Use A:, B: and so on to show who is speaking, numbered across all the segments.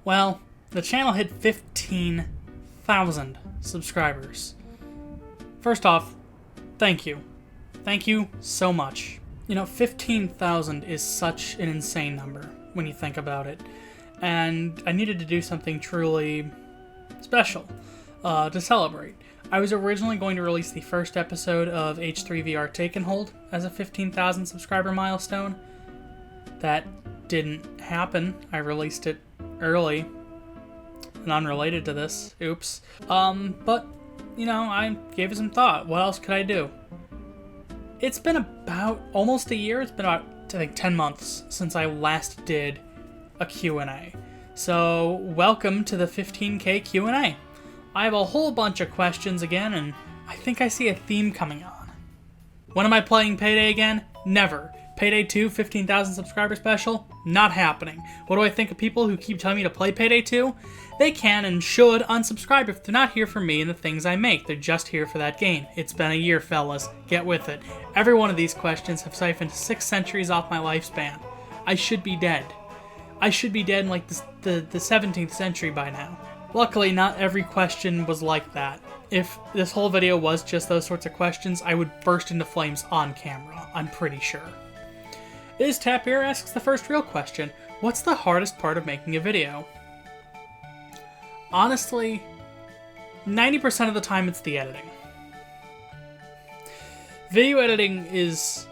A: Well, the channel hit 15,000 subscribers. First off, thank you. Thank you so much. You know, 15,000 is such an insane number when you think about it. And I needed to do something truly special to celebrate. I was originally going to release the first episode of H3VR Take and Hold as a 15,000 subscriber milestone. That didn't happen. I released it early and unrelated to this. Oops. But, you know, I gave it some thought. What else could I do? It's been about almost a year. It's been about, I think, 10 months since I last did a Q&A. So, welcome to the 15K Q&A. I have a whole bunch of questions again, and I think I see a theme coming on. When am I playing Payday again? Never. Payday 2 15,000 subscriber special? Not happening. What do I think of people who keep telling me to play Payday 2? They can and should unsubscribe if they're not here for me and the things I make. They're just here for that game. It's been a year, fellas. Get with it. Every one of these questions have siphoned 6 centuries off my lifespan. I should be dead. I should be dead in like the 17th century by now. Luckily, not every question was like that. If this whole video was just those sorts of questions, I would burst into flames on camera, I'm pretty sure. Is Tapir asks the first real question, what's the hardest part of making a video? Honestly, 90% of the time it's the editing. Video editing it's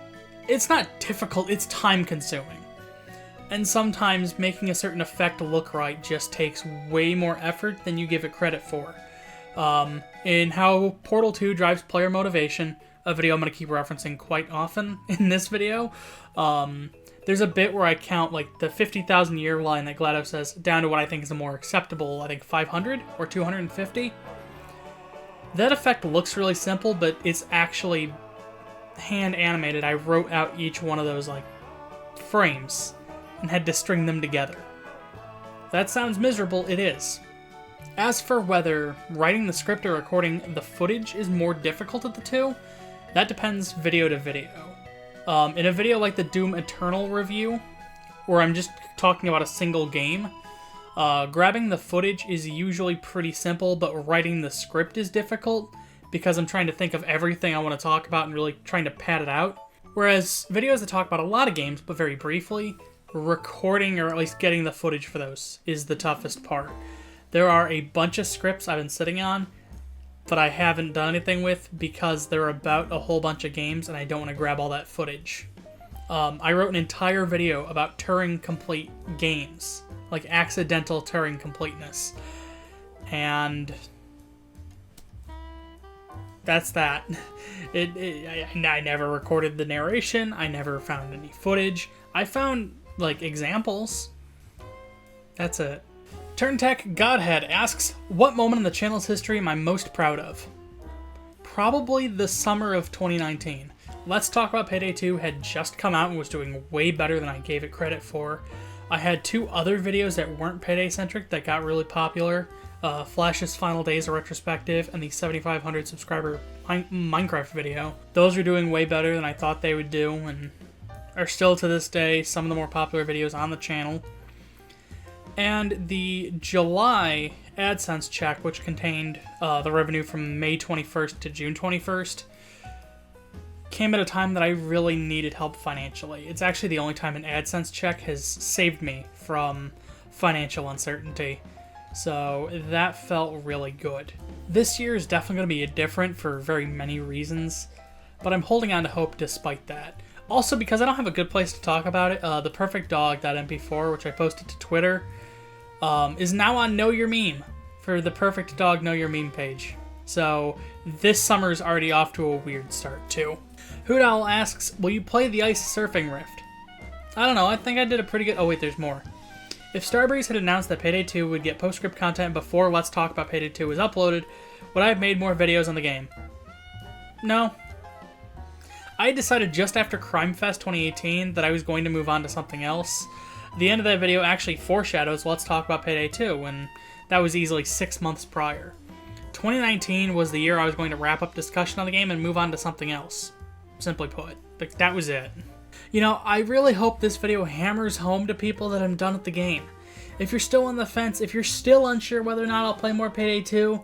A: not difficult, it's time consuming. And sometimes making a certain effect look right just takes way more effort than you give it credit for. In How Portal 2 Drives Player Motivation, a video I'm going to keep referencing quite often in this video, there's a bit where I count like the 50,000 year line that GLaDOS says down to what I think is a more acceptable, I think 500 or 250. That effect looks really simple, but it's actually hand animated. I wrote out each one of those like frames and had to string them together. That sounds miserable, it is. As for whether writing the script or recording the footage is more difficult of the two, that depends video to video. In a video like the Doom Eternal review, where I'm just talking about a single game, grabbing the footage is usually pretty simple, but writing the script is difficult because I'm trying to think of everything I want to talk about and really trying to pad it out. Whereas videos that talk about a lot of games, but very briefly, recording or at least getting the footage for those is the toughest part. There are a bunch of scripts I've been sitting on that I haven't done anything with because they're about a whole bunch of games and I don't want to grab all that footage. I wrote an entire video about Turing complete games, like accidental Turing completeness, and that's that. I never recorded the narration, I never found any footage. I found like examples. That's it. TurnTech Godhead asks, what moment in the channel's history am I most proud of? Probably the summer of 2019. Let's Talk About Payday 2 had just come out and was doing way better than I gave it credit for. I had 2 other videos that weren't Payday centric that got really popular. Flash's Final Days retrospective and the 7,500 subscriber Minecraft video. Those are doing way better than I thought they would do and are still to this day some of the more popular videos on the channel. And the July AdSense check, which contained the revenue from May 21st to June 21st, came at a time that I really needed help financially. It's actually the only time an AdSense check has saved me from financial uncertainty. So that felt really good. This year is definitely going to be different for very many reasons, but I'm holding on to hope despite that. Also, because I don't have a good place to talk about it, the Perfect Dog.mp4, which I posted to Twitter, is now on Know Your Meme for the Perfect Dog Know Your Meme page. So this summer's already off to a weird start too. Hoodowl asks, will you play the Ice Surfing Rift? I don't know, I think I did a pretty good... Oh wait, there's more. If Starbreeze had announced that Payday 2 would get postscript content before Let's Talk About Payday 2 was uploaded, would I have made more videos on the game? No. I decided just after Crime Fest 2018 that I was going to move on to something else. The end of that video actually foreshadows Let's Talk About Payday 2, and that was easily 6 months prior. 2019 was the year I was going to wrap up discussion on the game and move on to something else. Simply put. Like, that was it. You know, I really hope this video hammers home to people that I'm done with the game. If you're still on the fence, if you're still unsure whether or not I'll play more Payday 2,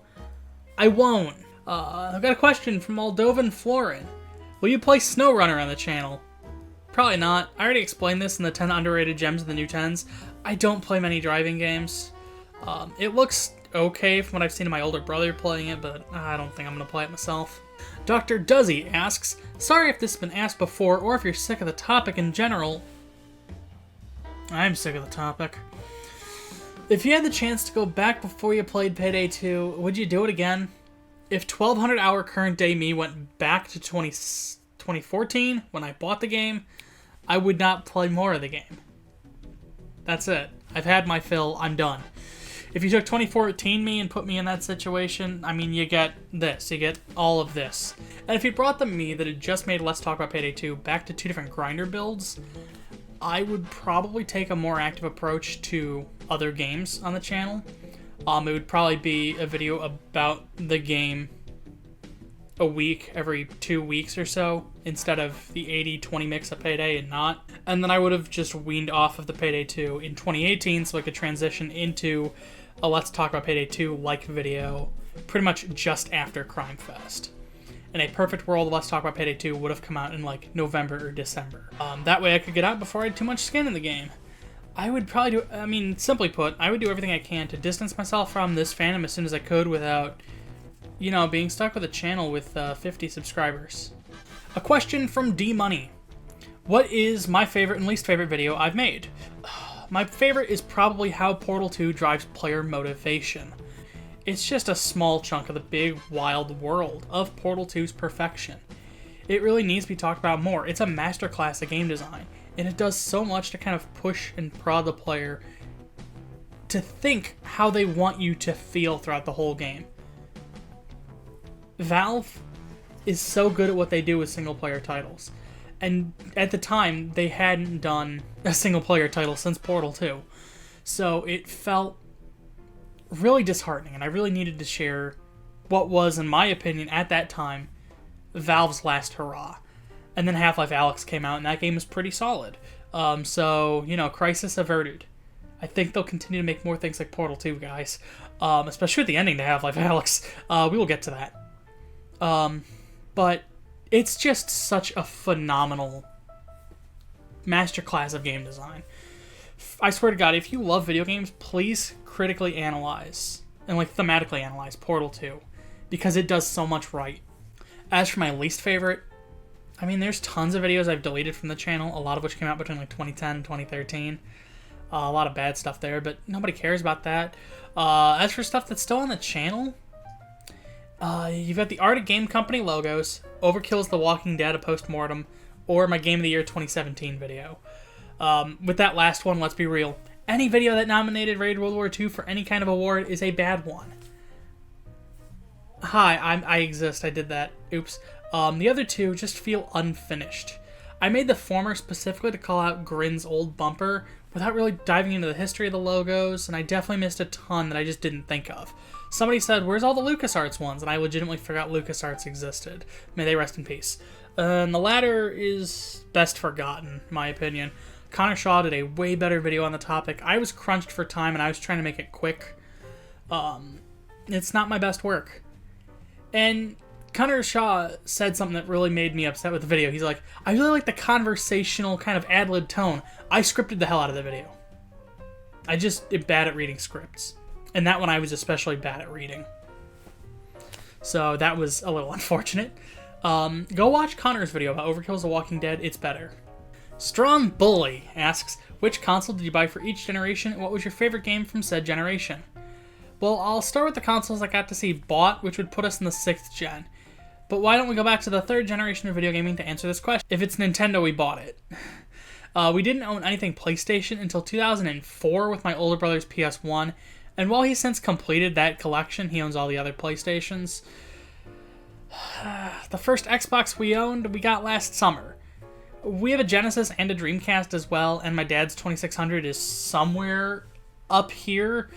A: I won't. I've got a question from Moldovan Florin. Will you play SnowRunner on the channel? Probably not. I already explained this in the 10 underrated gems of the new 10s. I don't play many driving games. It looks okay from what I've seen of my older brother playing it, but I don't think I'm going to play it myself. Dr. Duzzy asks, sorry if this has been asked before or if you're sick of the topic in general. I'm sick of the topic. If you had the chance to go back before you played Payday 2, would you do it again? If 1200 hour current day me went back to 2014 when I bought the game, I would not play more of the game. That's it. I've had my fill. I'm done. If you took 2014 me and put me in that situation, I mean, you get this. You get all of this. And if you brought the me that had just made Let's Talk About Payday 2 back to 2 different grinder builds, I would probably take a more active approach to other games on the channel. It would probably be a video about the game a week, every 2 weeks or so, instead of the 80-20 mix of Payday and not. And then I would have just weaned off of the Payday 2 in 2018 so I could transition into a Let's Talk About Payday 2 like video pretty much just after Crime Fest. In a perfect world, Let's Talk About Payday 2 would have come out in like November or December. That way I could get out before I had too much skin in the game. I would probably do, I mean, simply put, I would do everything I can to distance myself from this fandom as soon as I could without, you know, being stuck with a channel with 50 subscribers. A question from D Money. What is my favorite and least favorite video I've made? My favorite is probably how Portal 2 drives player motivation. It's just a small chunk of the big, wild world of Portal 2's perfection. It really needs to be talked about more. It's a masterclass of game design, and it does so much to kind of push and prod the player to think how they want you to feel throughout the whole game. Valve is so good at what they do with single-player titles, and at the time, they hadn't done a single-player title since Portal 2, so it felt really disheartening, and I really needed to share what was, in my opinion, at that time, Valve's last hurrah. And then HalfLife Alyx came out, and that game was pretty solid. So, you know, crisis averted. I think they'll continue to make more things like Portal 2, guys. Especially with the ending to HalfLife Alyx. We will get to that. But it's just such a phenomenal masterclass of game design. I swear to God, if you love video games, please critically analyze and like thematically analyze Portal 2, because it does so much right. As for my least favorite, I mean, there's tons of videos I've deleted from the channel, a lot of which came out between like 2010 and 2013. A lot of bad stuff there, but nobody cares about that. As for stuff that's still on the channel, you've got the Art of Game Company logos, Overkill's The Walking Dead, a postmortem, or my Game of the Year 2017 video. With that last one, let's be real. Any video that nominated Raid World War II for any kind of award is a bad one. Hi, I exist. I did that. Oops. The other two just feel unfinished. I made the former specifically to call out Grin's old bumper without really diving into the history of the logos, and I definitely missed a ton that I just didn't think of. Somebody said, where's all the LucasArts ones? And I legitimately forgot LucasArts existed. May they rest in peace. And the latter is best forgotten, in my opinion. Conan Shaw did a way better video on the topic. I was crunched for time and I was trying to make it quick. It's not my best work. And Conan Shaw said something that really made me upset with the video. He's like, I really like the conversational kind of ad-lib tone. I scripted the hell out of the video. I just am bad at reading scripts. And that one I was especially bad at reading. So that was a little unfortunate. Go watch Connor's video about Overkill's The Walking Dead. It's better. Strong Bully asks, which console did you buy for each generation, and what was your favorite game from said generation? Well, I'll start with the consoles I got to see bought, which would put us in the 6th gen. But why don't we go back to the 3rd generation of video gaming to answer this question? If it's Nintendo, we bought it. We didn't own anything PlayStation until 2004 with my older brother's PS1, and while he's since completed that collection, he owns all the other PlayStations. The first Xbox we owned, we got last summer. We have a Genesis and a Dreamcast as well, and my dad's 2600 is somewhere up here.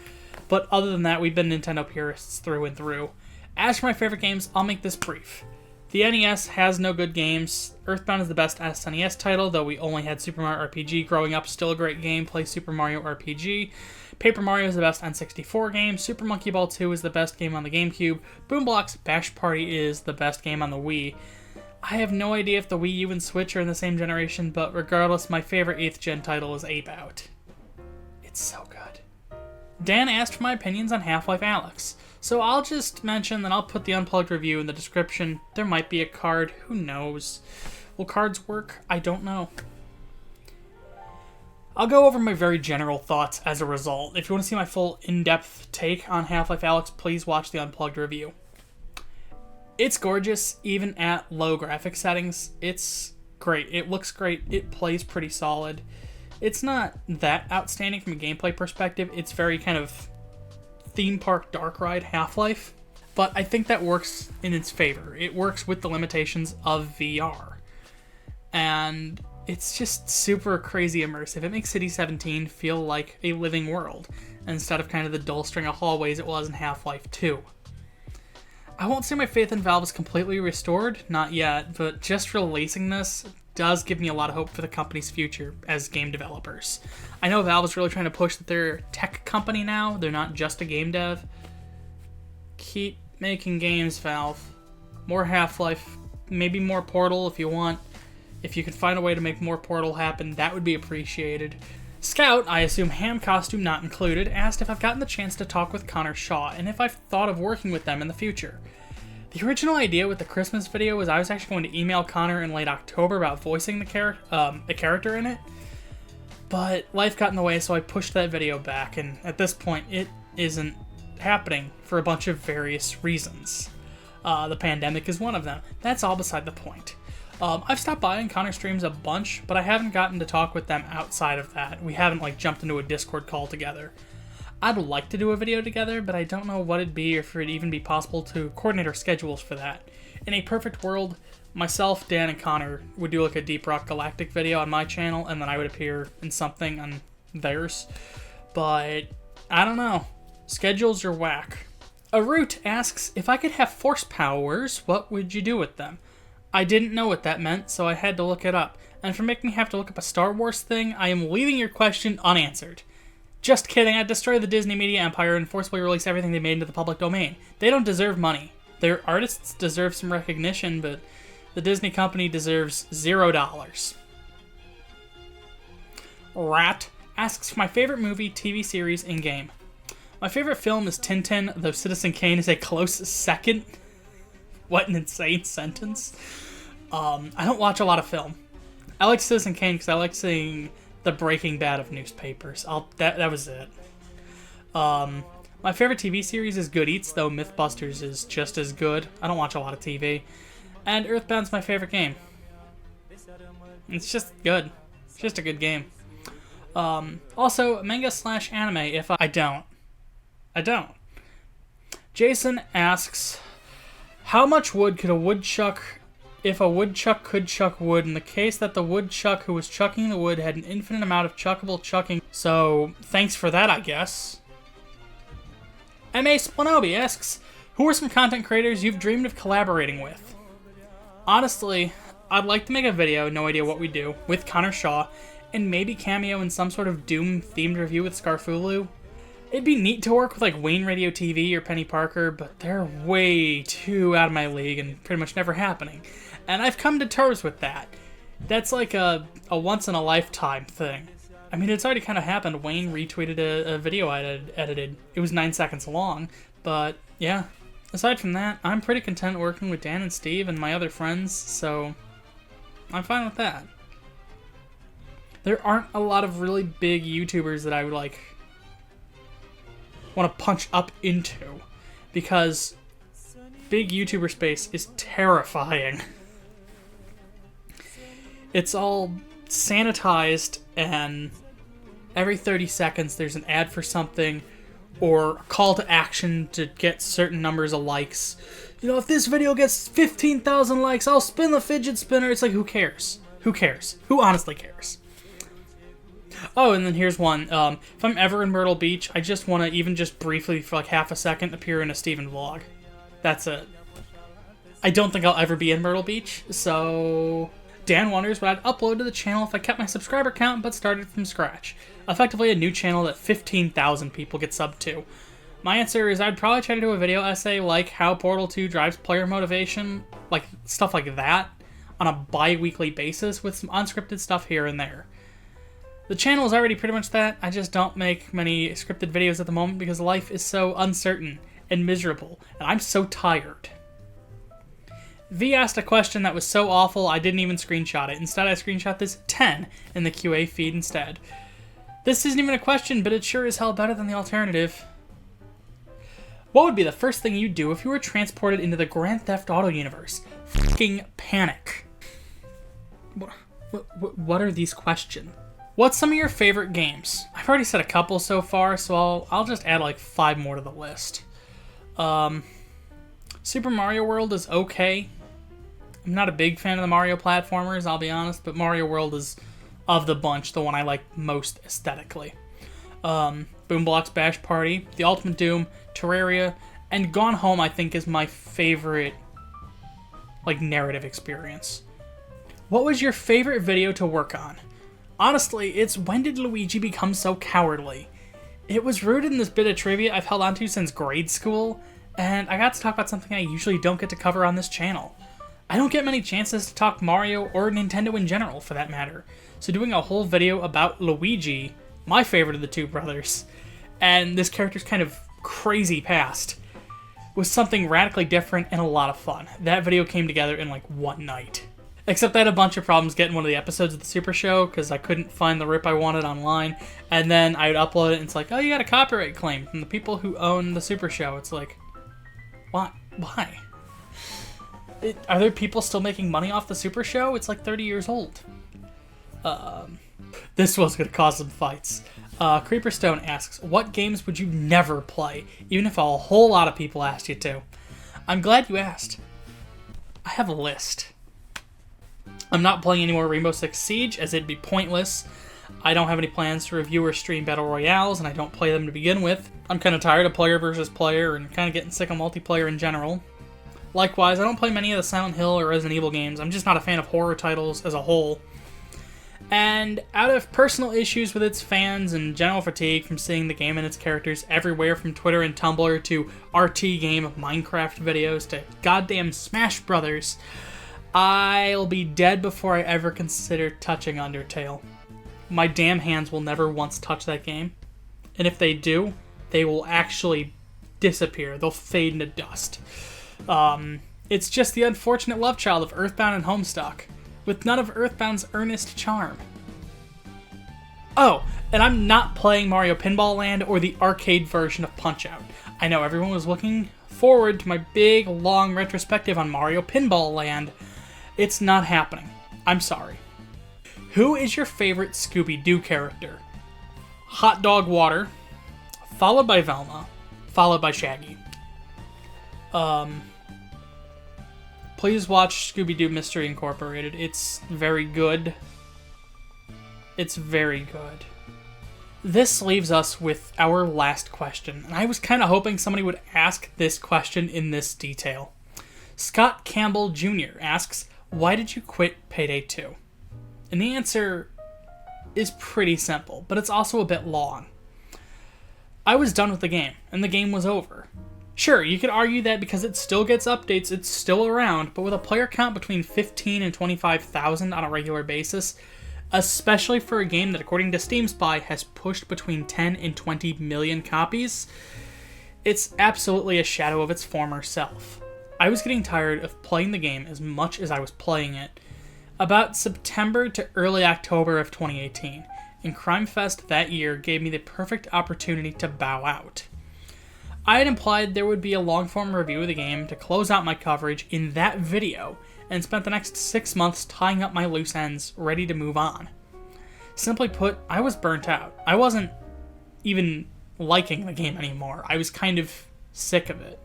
A: But other than that, we've been Nintendo purists through and through. As for my favorite games, I'll make this brief. The NES has no good games. Earthbound is the best SNES title, though we only had Super Mario RPG growing up. Still a great game. Play Super Mario RPG. Paper Mario is the best N64 game. Super Monkey Ball 2 is the best game on the GameCube. Boombox Bash Party is the best game on the Wii. I have no idea if the Wii U and Switch are in the same generation, but regardless, my favorite 8th gen title is Ape Out. It's so good. Dan asked for my opinions on HalfLife Alyx, so I'll just mention that I'll put the unplugged review in the description. There might be a card, who knows? Will cards work? I don't know. I'll go over my very general thoughts as a result. If you want to see my full in-depth take on HalfLife Alyx, please watch the unplugged review. It's gorgeous, even at low graphic settings. It's great. It looks great. It plays pretty solid. It's not that outstanding from a gameplay perspective. It's very kind of theme park dark ride Half-Life. But I think that works in its favor. It works with the limitations of VR. And it's just super crazy immersive. It makes City 17 feel like a living world, instead of kind of the dull string of hallways it was in Half-Life 2. I won't say my faith in Valve is completely restored, not yet, but just releasing this does give me a lot of hope for the company's future as game developers. I know Valve is really trying to push that they're a tech company now, they're not just a game dev. Keep making games, Valve. More Half-Life, maybe more Portal if you want. If you can find a way to make more Portal happen, that would be appreciated. Scout, I assume ham costume not included, asked if I've gotten the chance to talk with Conan Shaw and if I've thought of working with them in the future. The original idea with the Christmas video was I was actually going to email Connor in late October about voicing the character in it, but life got in the way, so I pushed that video back, and at this point it isn't happening for a bunch of various reasons. The pandemic is one of them. That's all beside the point. I've stopped by on Connor streams a bunch, but I haven't gotten to talk with them outside of that. We haven't, jumped into a Discord call together. I'd like to do a video together, but I don't know what it'd be or if it'd even be possible to coordinate our schedules for that. In a perfect world, myself, Dan, and Connor would do a Deep Rock Galactic video on my channel, and then I would appear in something on theirs. But, I don't know. Schedules are whack. A Root asks, if I could have force powers, what would you do with them? I didn't know what that meant, so I had to look it up. And for making me have to look up a Star Wars thing, I am leaving your question unanswered. Just kidding, I'd destroy the Disney media empire and forcibly release everything they made into the public domain. They don't deserve money. Their artists deserve some recognition, but the Disney company deserves $0. Rat asks for my favorite movie, TV series, in game. My favorite film is Tintin, though Citizen Kane is a close second. What an insane sentence. I don't watch a lot of film. I like Citizen Kane because I like seeing the Breaking Bad of newspapers. That was it. My favorite TV series is Good Eats, though Mythbusters is just as good. I don't watch a lot of TV. And Earthbound's my favorite game. It's just good. It's just a good game. Also, manga/anime if I don't. Jason asks, how much wood could a woodchuck, if a woodchuck could chuck wood, in the case that the woodchuck who was chucking the wood had an infinite amount of chuckable chucking? So, thanks for that, I guess. M.A. Splanobi asks, who are some content creators you've dreamed of collaborating with? Honestly, I'd like to make a video, no idea what we do, with Conan Shaw, and maybe cameo in some sort of Doom-themed review with Scarfulu. It'd be neat to work with Wayne Radio TV or Penny Parker, but they're way too out of my league and pretty much never happening. And I've come to terms with that. That's like a once-in-a-lifetime thing. I mean, it's already kind of happened. Wayne retweeted a video I edited. It was 9 seconds long, but yeah. Aside from that, I'm pretty content working with Dan and Steve and my other friends, so I'm fine with that. There aren't a lot of really big YouTubers that I would want to punch up into, because big YouTuber space is terrifying. It's all sanitized, and every 30 seconds there's an ad for something or a call to action to get certain numbers of likes. You know, if this video gets 15,000 likes, I'll spin the fidget spinner. It's like, who cares? Who cares? Who honestly cares? Oh, and then here's one. If I'm ever in Myrtle Beach, I just want to, even just briefly for half a second, appear in a Steven vlog. That's it. I don't think I'll ever be in Myrtle Beach, so... Dan wonders what I'd upload to the channel if I kept my subscriber count but started from scratch. Effectively a new channel that 15,000 people get subbed to. My answer is I'd probably try to do a video essay like how Portal 2 drives player motivation, like stuff like that, on a bi-weekly basis with some unscripted stuff here and there. The channel is already pretty much that. I just don't make many scripted videos at the moment because life is so uncertain and miserable, and I'm so tired. V asked a question that was so awful I didn't even screenshot it. Instead, I screenshot this 10 in the QA feed instead. This isn't even a question, but it sure is hell better than the alternative. What would be the first thing you'd do if you were transported into the Grand Theft Auto universe? Fucking panic. What are these questions? What's some of your favorite games? I've already said a couple so far, so I'll just add like 5 more to the list. Super Mario World is okay. I'm not a big fan of the Mario platformers, I'll be honest, but Mario World is, of the bunch, the one I like most aesthetically. Boomblocks Bash Party, The Ultimate Doom, Terraria, and Gone Home I think is my favorite, like, narrative experience. What was your favorite video to work on? Honestly, it's when did Luigi become so cowardly? It was rooted in this bit of trivia I've held onto since grade school, and I got to talk about something I usually don't get to cover on this channel. I don't get many chances to talk Mario or Nintendo in general, for that matter, so doing a whole video about Luigi, my favorite of the two brothers, and this character's kind of crazy past, was something radically different and a lot of fun. That video came together in like one night. Except I had a bunch of problems getting one of the episodes of the Super Show because I couldn't find the rip I wanted online, and then I would upload it and it's like, oh, you got a copyright claim from the people who own the Super Show. It's like, what? Why? Are there people still making money off the Super Show? It's like 30 years old. This was going to cause some fights. Creeperstone asks, what games would you never play, even if a whole lot of people asked you to? I'm glad you asked. I have a list. I'm not playing any more Rainbow Six Siege, as it'd be pointless. I don't have any plans to review or stream Battle Royales, and I don't play them to begin with. I'm kind of tired of player versus player, and kind of getting sick of multiplayer in general. Likewise, I don't play many of the Silent Hill or Resident Evil games. I'm just not a fan of horror titles as a whole. And out of personal issues with its fans and general fatigue from seeing the game and its characters everywhere from Twitter and Tumblr to RT game Minecraft videos to goddamn Smash Brothers, I'll be dead before I ever consider touching Undertale. My damn hands will never once touch that game. And if they do, they will actually disappear. They'll fade into dust. It's just the unfortunate love child of Earthbound and Homestuck, with none of Earthbound's earnest charm. Oh, and I'm not playing Mario Pinball Land or the arcade version of Punch-Out! I know everyone was looking forward to my big, long retrospective on Mario Pinball Land. It's not happening. I'm sorry. Who is your favorite Scooby-Doo character? Hot Dog Water, followed by Velma, followed by Shaggy. Please watch Scooby-Doo Mystery Incorporated. It's very good. It's very good. This leaves us with our last question, and I was kind of hoping somebody would ask this question in this detail. Scott Campbell Jr. asks, why did you quit Payday 2? And the answer is pretty simple, but it's also a bit long. I was done with the game, and the game was over. Sure, you could argue that because it still gets updates, it's still around, but with a player count between 15 and 25,000 on a regular basis, especially for a game that, according to Steam Spy, has pushed between 10 and 20 million copies, it's absolutely a shadow of its former self. I was getting tired of playing the game as much as I was playing it. About September to early October of 2018, and Crime Fest that year gave me the perfect opportunity to bow out. I had implied there would be a long-form review of the game to close out my coverage in that video, and spent the next 6 months tying up my loose ends, ready to move on. Simply put, I was burnt out. I wasn't even liking the game anymore. I was kind of sick of it.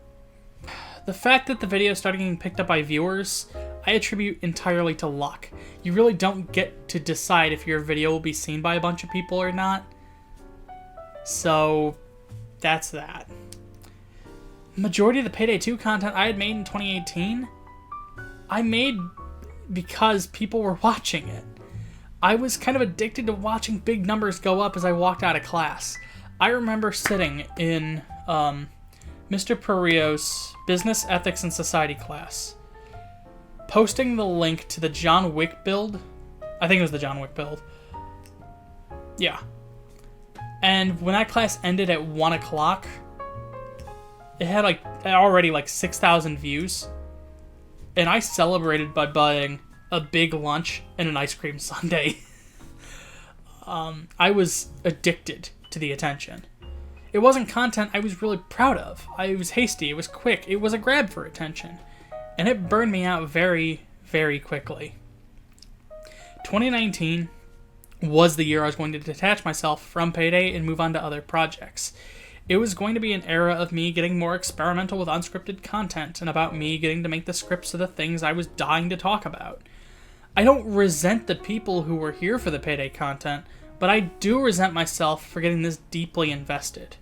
A: The fact that the video started getting picked up by viewers, I attribute entirely to luck. You really don't get to decide if your video will be seen by a bunch of people or not. So, that's that. Majority of the Payday 2 content I had made in 2018 I made because people were watching it. I was kind of addicted to watching big numbers go up as I walked out of class. I remember sitting in Mr. Perillo's Business, Ethics, and Society class, posting the link to the John Wick build. I think it was the John Wick build. Yeah. And when that class ended at 1 o'clock, it had already 6,000 views. And I celebrated by buying a big lunch and an ice cream sundae. I was addicted to the attention. It wasn't content I was really proud of. It was hasty, it was quick, it was a grab for attention. And it burned me out very, very quickly. 2019 was the year I was going to detach myself from Payday and move on to other projects. It was going to be an era of me getting more experimental with unscripted content and about me getting to make the scripts of the things I was dying to talk about. I don't resent the people who were here for the Payday content, but I do resent myself for getting this deeply invested.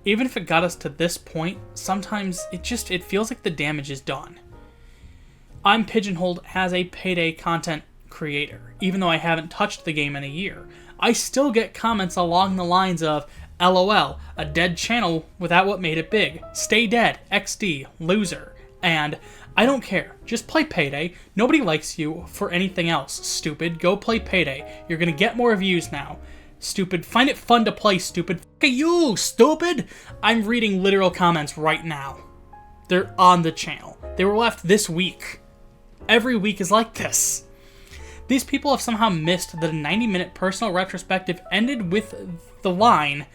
A: Even if it got us to this point, sometimes it feels like the damage is done. I'm pigeonholed as a Payday content creator, even though I haven't touched the game in a year. I still get comments along the lines of, LOL, a dead channel without what made it big. Stay dead, XD, loser. And, I don't care, just play Payday. Nobody likes you for anything else, stupid. Go play Payday. You're gonna get more views now. Stupid. Find it fun to play, stupid. F*** you, stupid! I'm reading literal comments right now. They're on the channel. They were left this week. Every week is like this. These people have somehow missed that a 90-minute personal retrospective ended with the line,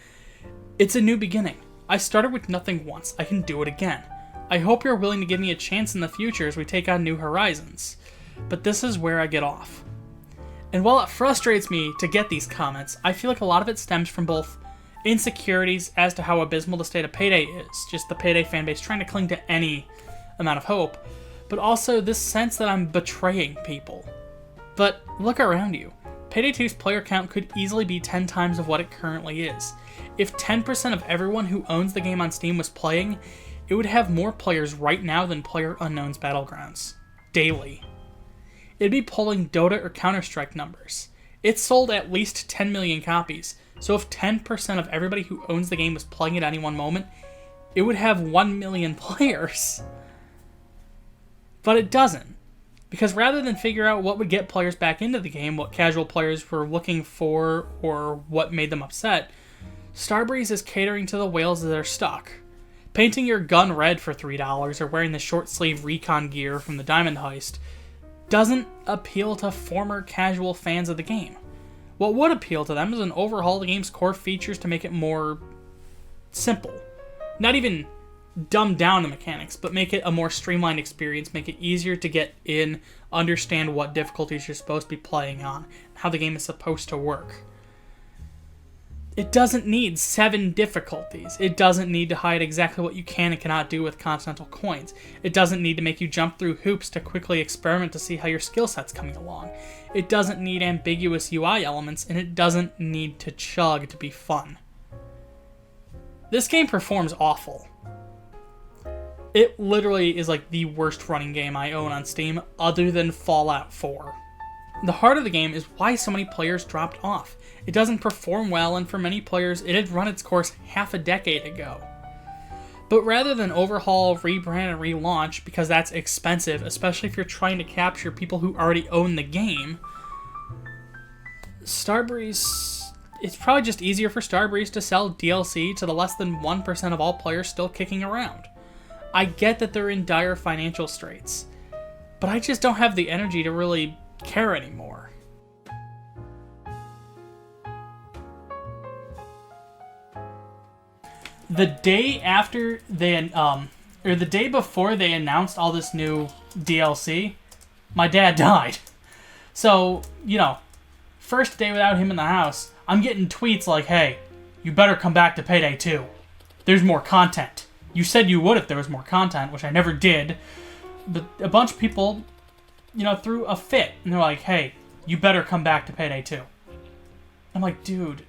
A: "It's a new beginning. I started with nothing once. I can do it again. I hope you're willing to give me a chance in the future as we take on new horizons." But this is where I get off. And while it frustrates me to get these comments, I feel like a lot of it stems from both insecurities as to how abysmal the state of Payday is, just the Payday fanbase trying to cling to any amount of hope, but also this sense that I'm betraying people. But look around you. Payday 2's player count could easily be 10 times of what it currently is. If 10% of everyone who owns the game on Steam was playing, it would have more players right now than PlayerUnknown's Battlegrounds. Daily. It'd be pulling Dota or Counter-Strike numbers. It sold at least 10 million copies, so if 10% of everybody who owns the game was playing at any one moment, it would have 1 million players. But it doesn't. Because rather than figure out what would get players back into the game, what casual players were looking for, or what made them upset, Starbreeze is catering to the whales that are stuck. Painting your gun red for $3 or wearing the short-sleeve recon gear from the Diamond Heist doesn't appeal to former casual fans of the game. What would appeal to them is an overhaul of the game's core features to make it more simple. Not even dumb down the mechanics, but make it a more streamlined experience, make it easier to get in, understand what difficulties you're supposed to be playing on, how the game is supposed to work. It doesn't need 7 difficulties. It doesn't need to hide exactly what you can and cannot do with Continental coins. It doesn't need to make you jump through hoops to quickly experiment to see how your skill set's coming along. It doesn't need ambiguous UI elements, and it doesn't need to chug to be fun. This game performs awful. It literally is like the worst running game I own on Steam, other than Fallout 4. The heart of the game is why so many players dropped off. It doesn't perform well, and for many players, it had run its course half a decade ago. But rather than overhaul, rebrand, and relaunch, because that's expensive, especially if you're trying to capture people who already own the game, Starbreeze... It's probably just easier for Starbreeze to sell DLC to the less than 1% of all players still kicking around. I get that they're in dire financial straits, but I just don't have the energy to really care anymore. The day after they, or the day before they announced all this new DLC, my dad died. So, you know, first day without him in the house, I'm getting tweets like, hey, you better come back to Payday 2. There's more content. You said you would if there was more content, which I never did. But a bunch of people, you know, threw a fit. And they're like, hey, you better come back to Payday 2. I'm like, dude,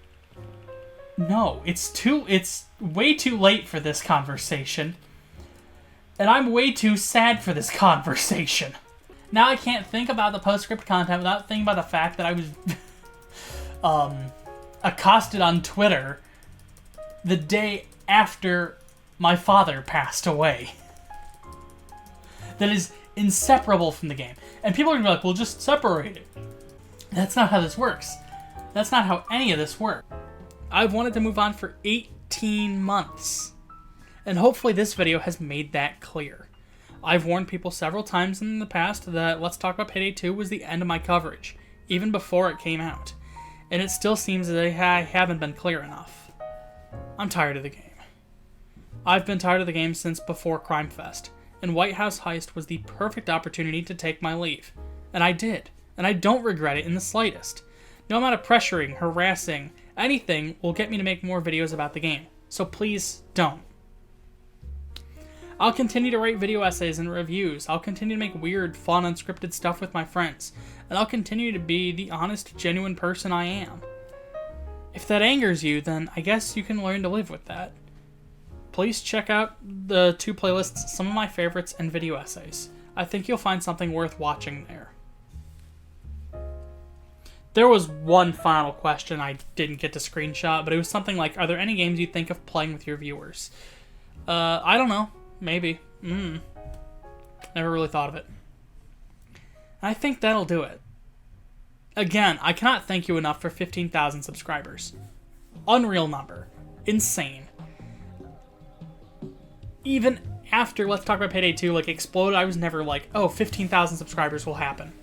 A: no. It's way too late for this conversation. And I'm way too sad for this conversation. Now I can't think about the postscript content without thinking about the fact that I was accosted on Twitter the day after my father passed away. That is inseparable from the game. And people are going to be like, well, just separate it. That's not how this works. That's not how any of this works. I've wanted to move on for 18 months. And hopefully this video has made that clear. I've warned people several times in the past that Let's Talk About Payday 2 was the end of my coverage, even before it came out. And it still seems that I haven't been clear enough. I'm tired of the game. I've been tired of the game since before Crime Fest, and White House Heist was the perfect opportunity to take my leave. And I did, and I don't regret it in the slightest. No amount of pressuring, harassing, anything will get me to make more videos about the game, so please don't. I'll continue to write video essays and reviews, I'll continue to make weird, fun, unscripted stuff with my friends, and I'll continue to be the honest, genuine person I am. If that angers you, then I guess you can learn to live with that. Please check out the 2 playlists, some of my favorites, and video essays. I think you'll find something worth watching there. There was one final question I didn't get to screenshot, but it was something like, are there any games you think of playing with your viewers? I don't know. Maybe. Never really thought of it. I think that'll do it. Again, I cannot thank you enough for 15,000 subscribers. Unreal number. Insane. Even after Let's Talk About Payday 2 exploded, I was never like, oh, 15,000 subscribers will happen.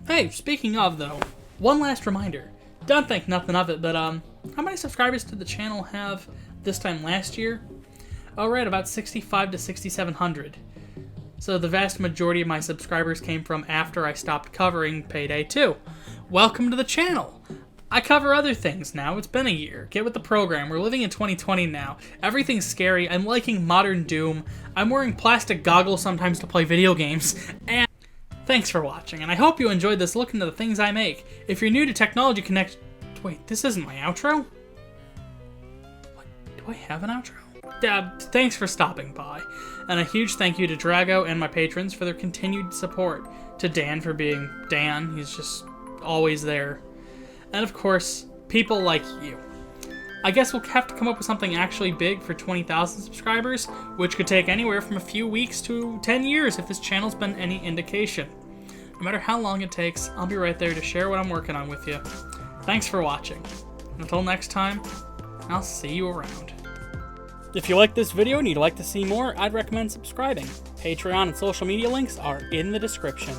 A: Hey, speaking of, though, one last reminder. Don't think nothing of it, but how many subscribers did the channel have this time last year? Oh, right, about 6,500 to 6,700. So the vast majority of my subscribers came from after I stopped covering Payday 2. Welcome to the channel. I cover other things now. It's been a year. Get with the program. We're living in 2020 now. Everything's scary. I'm liking modern Doom. I'm wearing plastic goggles sometimes to play video games. And thanks for watching, and I hope you enjoyed this look into the things I make. If you're new to Technology Connect... Wait, this isn't my outro? What? Do I have an outro? Thanks for stopping by. And a huge thank you to Drago and my patrons for their continued support. To Dan for being Dan. He's just always there. And of course, people like you. I guess we'll have to come up with something actually big for 20,000 subscribers, which could take anywhere from a few weeks to 10 years if this channel's been any indication. No matter how long it takes, I'll be right there to share what I'm working on with you. Thanks for watching. Until next time, I'll see you around. If you like this video and you'd like to see more, I'd recommend subscribing. Patreon and social media links are in the description.